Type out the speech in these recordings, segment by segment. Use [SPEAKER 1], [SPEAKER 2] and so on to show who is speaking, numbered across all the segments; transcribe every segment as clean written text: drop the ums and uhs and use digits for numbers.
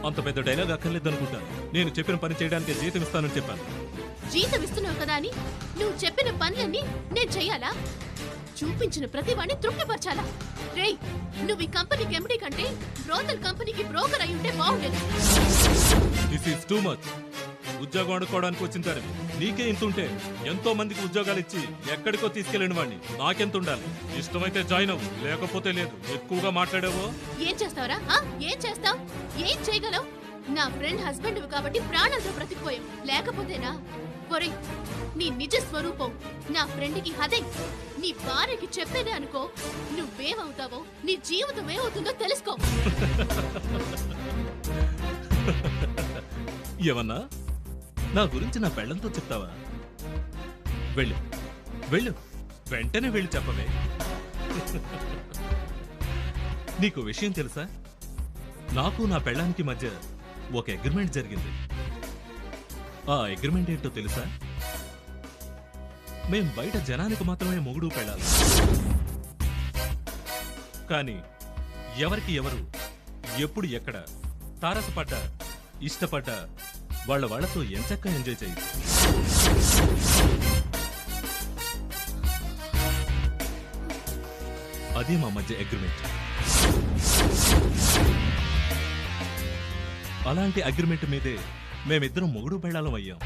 [SPEAKER 1] అంత పెద్ద డైలాగ్ అక్కర్లేదనుకుంటాను. నేను చెప్పిన పని చేయడానికి జీతం ఇస్తానని చెప్పాను.
[SPEAKER 2] జీతం ఇస్తున్నావు కదా అని నువ్వు చెప్పిన పనులన్నీ నేను చెయ్యాలా? చూపించిన ప్రతి వాడిని తృప్తిపరచాలా? రేయ్, నువ్వు ఈ కంపెనీకి ఎండి కంటే బ్రోకర్ కంపెనీకి బ్రోకర్ అయి ఉంటే బాగుండేది.
[SPEAKER 1] This is too much. ఉద్యోగం అడుకోవడానికి వచ్చింటారు. నీకే ఇంతుంటే ఎంతో మందికి ఉద్యోగాలు ఇచ్చి ఎక్కడికో తీసుకెళ్ళిన వాడిని నాకెంత ఉండాలి? ఇష్టమైతే జాయిన్ అవ్వు, లేకపోతే లేదు. ఎక్కువగా మాట్లాడావో
[SPEAKER 2] ఏం చేస్తావరా? ఏం చేస్తావు? ఏం చేయగలవు? నా ఫ్రెండ్ హస్బెండ్ కాబట్టి ప్రాణాలతో బ్రతికిపోయావు. లేకపోతేనా? ఒరే, నీ నిజ స్వరూపం నా ఫ్రెండ్ కి అదే నీ భార్యకి చెప్పేదే అనుకో. నువ్వేమవుతావో, నీ జీవితం ఏమవుతుందో తెలుసుకో.
[SPEAKER 1] ఏమన్నా నా గురించి నా పెళ్ళంతో చెప్తావా? వెళ్ళు వెళ్ళు, వెంటనే వెళ్ళి చెప్పవే. నీకు విషయం తెలుసా? నాకు నా పెళ్ళానికి మధ్య ఒక అగ్రిమెంట్ జరిగింది. ఆ అగ్రిమెంట్ ఏంటో తెలుసా? మేం బయట జనానికి మాత్రమే మొగుడు పెళ్ళాలి, కానీ ఎవరికి ఎవరు ఎప్పుడు ఎక్కడ తారసపడ్డా ఇష్టపడ్డా వాళ్ళతో ఎంచక్కా ఎంజాయ్ చేయొచ్చు. అదే మా మధ్య అగ్రిమెంట్. అలాంటి అగ్రిమెంట్ మీదే మేమిద్దరం మొగుడు పెళ్ళాలం అయ్యాం.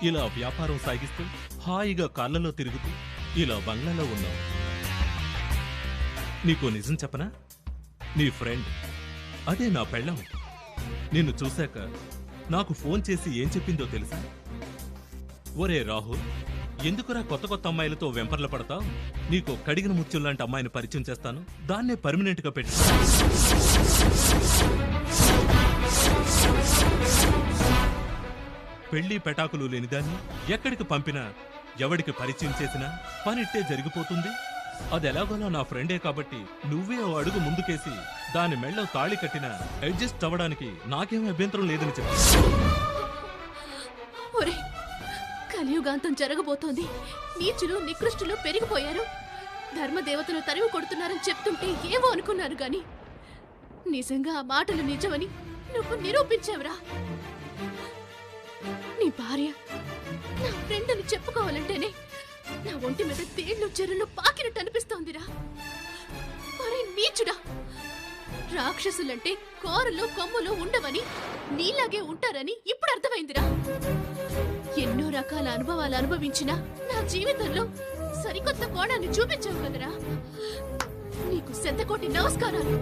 [SPEAKER 1] ఇలా వ్యాపారం సాగిస్తూ హాయిగా కార్లలో తిరుగుతూ ఇలా బంగ్లాలో ఉన్నాం. నీకో నిజం చెప్పనా? నీ ఫ్రెండ్ అదే నా పెళ్ళం నిన్ను చూశాక నాకు ఫోన్ చేసి ఏం చెప్పిందో తెలుసా? ఒరే రాహుల్, ఎందుకురా కొత్త కొత్త అమ్మాయిలతో వెంపర్ల పడతావు? నీకు కడిగిన ముత్యుల్లాంటి అమ్మాయిని పరిచయం చేస్తాను, దాన్నే పర్మనెంట్ గా పెట్టు. పెళ్లి పెటాకులు లేనిదాన్ని ఎక్కడికి పంపినా ఎవడికి పరిచయం చేసినా పనిట్టే జరిగిపోతుంది. అదెలాగోలా నా ఫ్రెండే కాబట్టి నువ్వే ఓ అడుగు ముందుకేసి దాని మెళ్ళో తాళి కట్టినా అడ్జస్ట్ అవ్వడానికి నాకేమీ అభ్యంతరం లేదని చెప్పి.
[SPEAKER 2] కలియుగాంతం జరగబోతోంది. నీచులు నికృష్టులు పెరిగిపోయారు. ధర్మదేవతలు తరివి కొడుతున్నారని చెప్తుంటే ఏవో అనుకున్నాను గాని నిజంగా ఆ మాటలు నిజమని నువ్వు నిరూపించావురా. నీ భార్య నా ఫ్రెండ్ అని చెప్పుకోవాలంటేనే నా ఒంటి మీద తేళ్లు చెరులు పాకినట్టు అనిపిస్తోందిరా. మరే నీచుడా, రాక్షసులంటే కోరలు కొమ్ములు ఉండవని నీలాగే ఉంటారని ఇప్పుడు అర్థమైందిరా. ఎన్నో రకాల అనుభవాలు అనుభవించినా నా జీవితంలో సరికొత్త కోణాన్ని చూపించావు కదరా. నీకు శతకోటి నమస్కారాలు.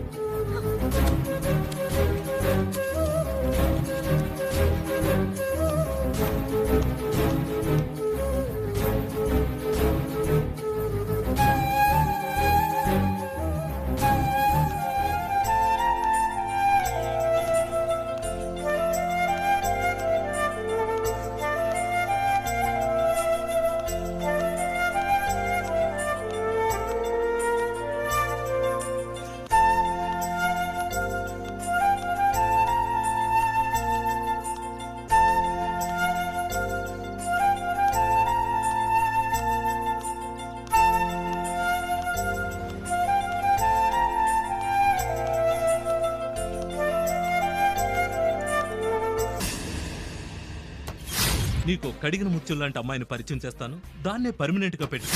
[SPEAKER 1] నీకు కడిగిన ముత్యుల్లాంటి అమ్మాయిని పరిచయం చేస్తాను, దాన్నే పర్మనెంట్ గా పెట్టు.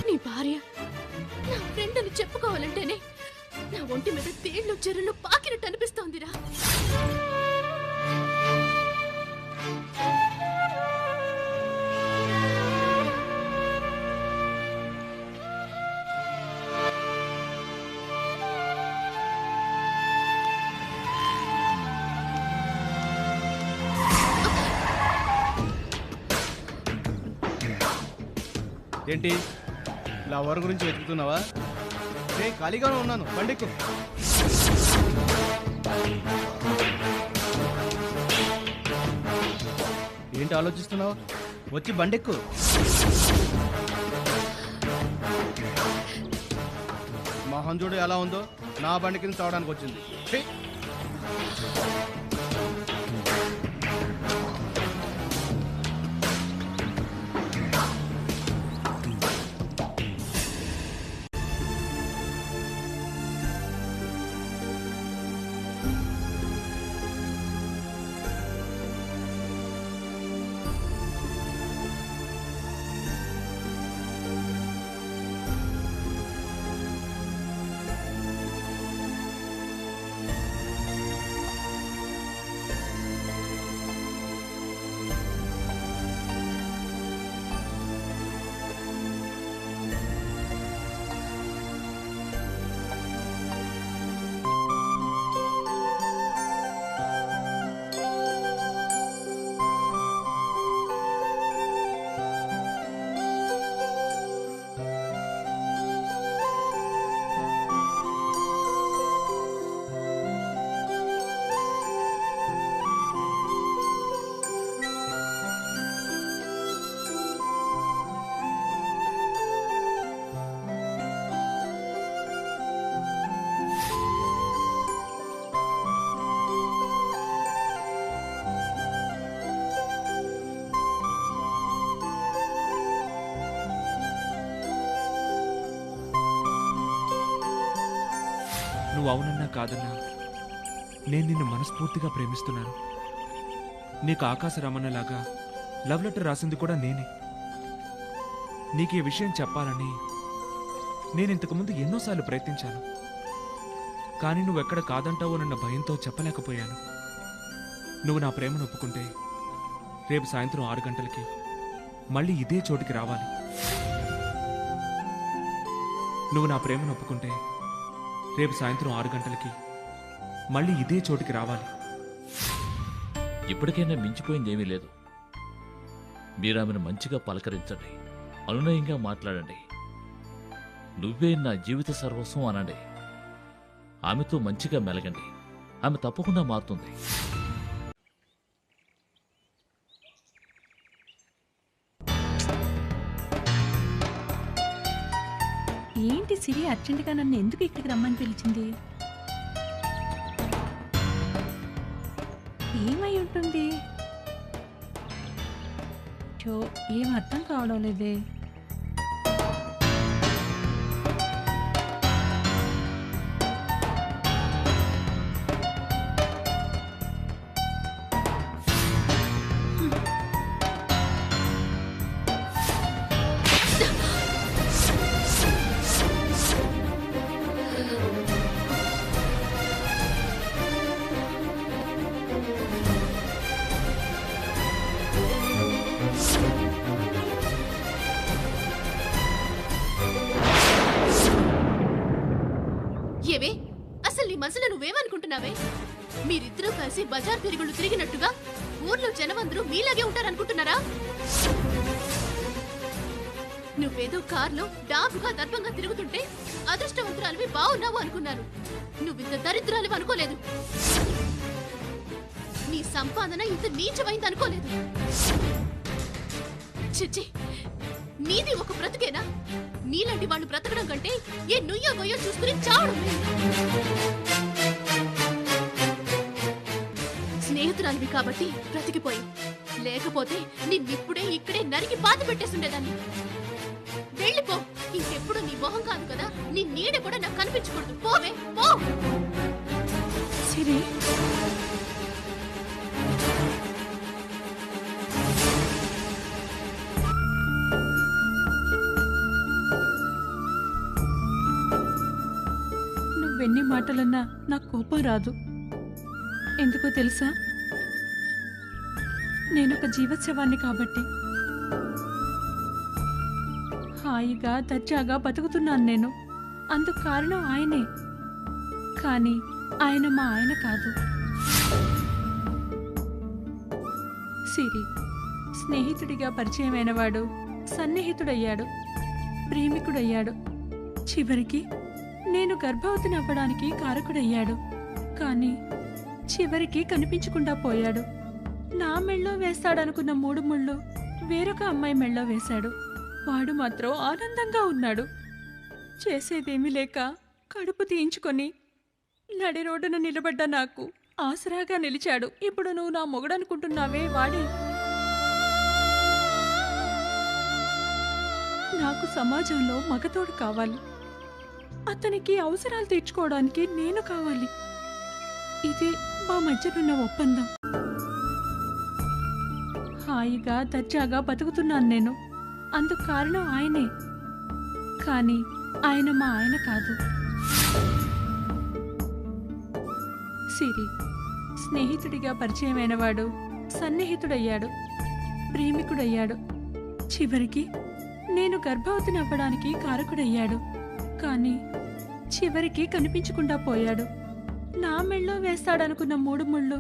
[SPEAKER 2] నీ భార్య నా ఫ్రెండ్ అని చెప్పుకోవాలంటేనే నా ఒంటి మీద తేళ్లు చెరులు పాకినట్టు అనిపిస్తోందిరా.
[SPEAKER 3] ఏంటి లవర్ గురించి వెతుకుతున్నావా? రే, ఖాళీగానే ఉన్నాను, బండెక్కు. ఏంటి ఆలోచిస్తున్నావు? వచ్చి బండెక్కు. మోహన్ చూడు ఎలా ఉందో, నా బండి కింద చావడానికి వచ్చింది.
[SPEAKER 4] నువ్వు అవునన్నా కాదన్నా నేను నిన్ను మనస్ఫూర్తిగా ప్రేమిస్తున్నాను. నీకు ఆకాశరామన్నలాగా లవ్ లెటర్ రాసింది కూడా నేనే. నీకు ఈ విషయం చెప్పాలని నేను ఇంతకుముందు ఎన్నోసార్లు ప్రయత్నించాను. కానీ నువ్వెక్కడ కాదంటావోనన్న భయంతో చెప్పలేకపోయాను. నువ్వు నా ప్రేమను ఒప్పుకుంటే రేపు సాయంత్రం 6 గంటలకి మళ్ళీ ఇదే చోటికి రావాలి. నువ్వు నా ప్రేమను ఒప్పుకుంటే రేపు సాయంత్రం 6 గంటలకి మళ్ళీ ఇదే చోటికి రావాలి.
[SPEAKER 5] ఇప్పటికైనా మించిపోయిందేమీ లేదు. మీరు ఆమెను మంచిగా పలకరించండి, అనునయంగా మాట్లాడండి. నువ్వే నా జీవిత సర్వస్వం అనండి. ఆమెతో మంచిగా మెలగండి. ఆమె తప్పకుండా మారుతుంది.
[SPEAKER 6] ఏంటి సిరి అర్జెంటుగా నన్ను ఎందుకు ఇక్కడికి రమ్మని పిలిచింది? ఏమై ఉంటుంది? ఏం అర్థం కావడం లేదే.
[SPEAKER 2] ఏవే, అసలు నీ మనసులో నువ్వేమనుకుంటున్నావే? మీరిద్దరూ కలిసి బజార్ తిరుగుళ్ళు తిరిగినట్టుగా ఊర్లో జనమందరూ మీలాగే ఉంటారనుకుంటున్నారా? నువ్వేదో కార్లో డాబుగా దర్భంగా తిరుగుతుంటే అదృష్టవంతురాలివి బాగున్నావు అనుకున్నాను. నువ్వింత దరిద్రాలివి అనుకోలేదు. నీ సంపాదన ఇంత నీచమైంది అనుకోలేదు. చిచ్చి, నీది ఒక బ్రతుకేనా? నీలాంటి వాళ్ళు బ్రతకడం కంటే ఏ నుయ్యో గొయ్యో చూసుకుని చావడం. స్నేహితురాలివి కాబట్టి బ్రతికిపోయి, లేకపోతే నిన్నిప్పుడే ఇక్కడే నరికి పాతి పెట్టేస్తుండేదాన్ని. వెళ్ళిపో. ఇంకెప్పుడు నీ మొహం కాదు కదా, నీ నీడ కూడా నాకు కనిపించకూడదు. పోవే, పో.
[SPEAKER 6] సిరి, నువ్వెన్ని మాటలన్నా నాకు కోపం రాదు. ఎందుకో తెలుసా? నేనొక జీవోత్సవాన్ని కాబట్టి. హాయిగా దర్జాగా బతుకుతున్నాను నేను. అందుకు కారణం ఆయనే. కానీ ఆయన మా ఆయన కాదు. సిరి, స్నేహితుడిగా పరిచయమైన వాడు సన్నిహితుడయ్యాడు, ప్రేమికుడయ్యాడు. చివరికి నేను గర్భవతిని అవ్వడానికి కారకుడయ్యాడు. కానీ చివరికి కనిపించకుండా పోయాడు. నా మెళ్ళో వేస్తాడనుకున్న 3 ముళ్ళు వేరొక అమ్మాయి మెళ్ళో వేశాడు. వాడు మాత్రం ఆనందంగా ఉన్నాడు. చేసేదేమీ లేక కడుపు తీయించుకొని నడి రోడ్డున నిలబడ్డ నాకు ఆసరాగా నిలిచాడు. ఇప్పుడు నువ్వు నా మొగుడనుకుంటున్నావే, వాడే. నాకు సమాజంలో మగతోడు కావాలి. అతనికి అవసరాలు తీర్చుకోవడానికి నేను కావాలి. ఇదే మా మధ్యనున్న ఒప్పందం. హాయిగా దర్జాగా బతుకుతున్నాను నేను. అందుకు కారణం ఆయనే. కానీ ఆయన మా ఆయన కాదు. సిరి, స్నేహితుడిగా పరిచయమైన వాడు సన్నిహితుడయ్యాడు, ప్రేమికుడయ్యాడు. చివరికి నేను గర్భవతిని అవ్వడానికి కారకుడయ్యాడు. కానీ చివరికి కనిపించకుండా పోయాడు. నా మెళ్ళో వేస్తాడనుకున్న 3 ముళ్ళు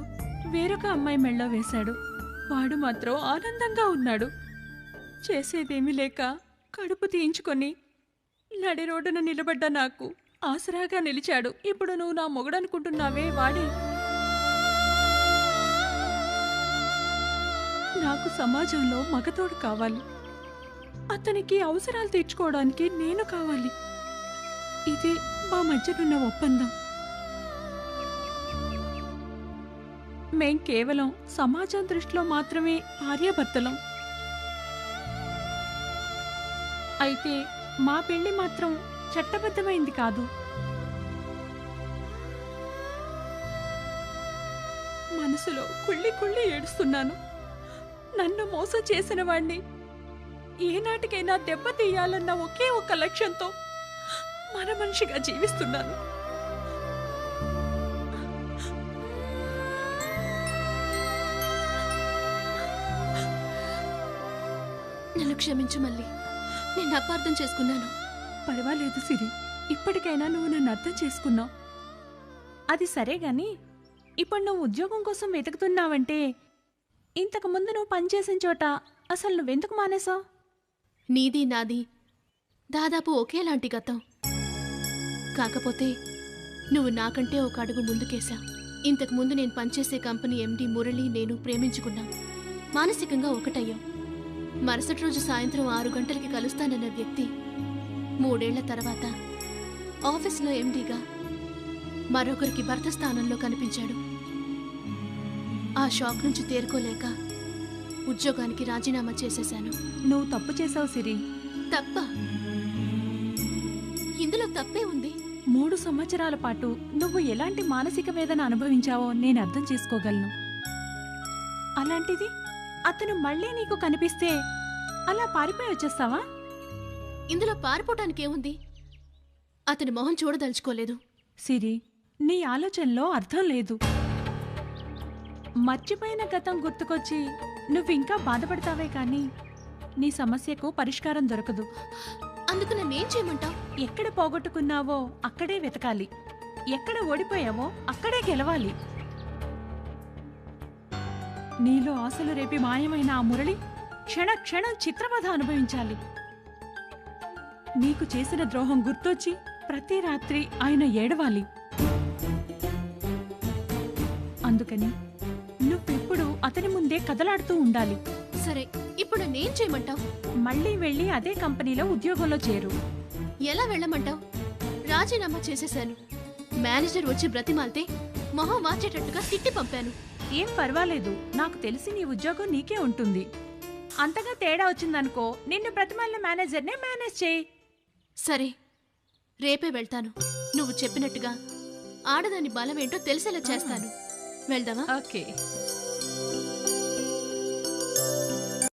[SPEAKER 6] వేరొక అమ్మాయి మెళ్ళో వేశాడు. వాడు మాత్రం ఆనందంగా ఉన్నాడు. చేసేదేమీ లేక కడుపు తీయించుకొని నడి రోడ్డున నిలబడ్డ నాకు ఆసరాగా నిలిచాడు. ఇప్పుడు నువ్వు నా మొగుడనుకుంటున్నావే, వాడే. నాకు సమాజంలో మగతోడు కావాలి. అతనికి అవసరాలు తీర్చుకోవడానికి నేను కావాలి. ఇదే మా మధ్యనున్న ఒప్పందం. మేం కేవలం సమాజం దృష్టిలో మాత్రమే భార్యాభర్తలం. అయితే మా పెళ్లి మాత్రం చట్టబద్ధమైంది కాదు. మనసులో కుళ్ళి కుళ్ళి ఏడుస్తున్నాను. నన్ను మోసం చేసిన వాణ్ణి ఏనాటికైనా దెబ్బతీయాలన్న ఒకే ఒక్క లక్ష్యంతో మన మనిషిగా జీవిస్తున్నాను.
[SPEAKER 2] నన్ను క్షమించు మళ్ళీ. నేను అపార్థం చేసుకున్నాను.
[SPEAKER 6] పర్వాలేదు సిరి, ఇప్పటికైనా నువ్వు నన్ను అర్థం చేసుకున్నావు. అది సరే గాని ఇప్పుడు నువ్వు ఉద్యోగం కోసం వెతుకుతున్నావంటే ఇంతకు ముందు నువ్వు పనిచేసిన చోట అసలు నువ్వెందుకు మానేశావు?
[SPEAKER 2] నీది నాది దాదాపు ఒకేలాంటి గతం. కాకపోతే నువ్వు నాకంటే ఒక అడుగు ముందుకేశావు. ఇంతకు ముందు నేను పనిచేసే కంపెనీ ఎండి మురళి నేను ప్రేమించుకున్నాం. మానసికంగా ఒకటయ్యాం. మరుసటి రోజు సాయంత్రం 6 గంటలకి కలుస్తానన్న వ్యక్తి 3 ఏళ్ల తర్వాత ఆఫీసులో ఎండీగా మరొకరికి భర్త స్థానంలో కనిపించాడు. ఆ షాక్ నుంచి తేరుకోలేక ఉద్యోగానికి రాజీనామా చేసేశాను.
[SPEAKER 6] నువ్వు తప్పు చేశావు సిరి.
[SPEAKER 2] తప్ప? ఇందులో తప్పే ఉంది.
[SPEAKER 6] 3 సంవత్సరాల పాటు నువ్వు ఎలాంటి మానసిక వేదన అనుభవించావో నేను అర్థం చేసుకోగలను. అలాంటిది అతను మళ్ళీ నీకు కనిపిస్తే అలా పారిపోయి వచ్చేస్తావా?
[SPEAKER 2] ఇందులో పారిపోవటానికేముంది? అతని మొహం చూడదలుచుకోలేదు.
[SPEAKER 6] సిరి, నీ ఆలోచనలో అర్థం లేదు. మర్చిపోయిన గతం గుర్తుకొచ్చి నువ్వింకా బాధపడతావే కానీ నీ సమస్యకు పరిష్కారం దొరకదు.
[SPEAKER 2] అందుకు నన్నేం చేయమంటావు?
[SPEAKER 6] ఎక్కడ పోగొట్టుకున్నావో అక్కడే వెతకాలి. ఎక్కడ ఓడిపోయావో అక్కడే గెలవాలి. నీలో ఆశలు రేపి మాయమైన ఆ మురళి క్షణ క్షణం చిత్రవధ అనుభవించాలి. నీకు చేసిన ద్రోహం గుర్తొచ్చి ప్రతి రాత్రి ఆయన ఏడవాలి. అందుకని నువ్వెప్పుడు అతని ముందే కదలాడుతూ ఉండాలి.
[SPEAKER 2] సరే, ఇప్పుడు నన్నేం చేయమంటావు?
[SPEAKER 6] మళ్ళీ వెళ్ళి అదే కంపెనీలో ఉద్యోగంలో చేరు.
[SPEAKER 2] ఎలా వెళ్ళమంటావు? రాజీనామా చేసేశాను. మేనేజర్ వచ్చి బ్రతిమాలితే మొహం వాచేటట్టుగా తిట్టి పంపాను.
[SPEAKER 6] ఏం పర్వాలేదు, నాకు తెలిసి నీ ఉద్యోగం నీకే ఉంటుంది. అంతగా తేడా వచ్చిందనుకో నిన్ను బ్రతిమాలిన మేనేజర్నే మేనేజ్ చేయి.
[SPEAKER 2] సరే, రేపే వెళ్తాను. నువ్వు చెప్పినట్టుగా ఆడదాని బలం ఏంటో తెలిసేలా చేస్తాను. వెళ్దామా?
[SPEAKER 6] ఓకే.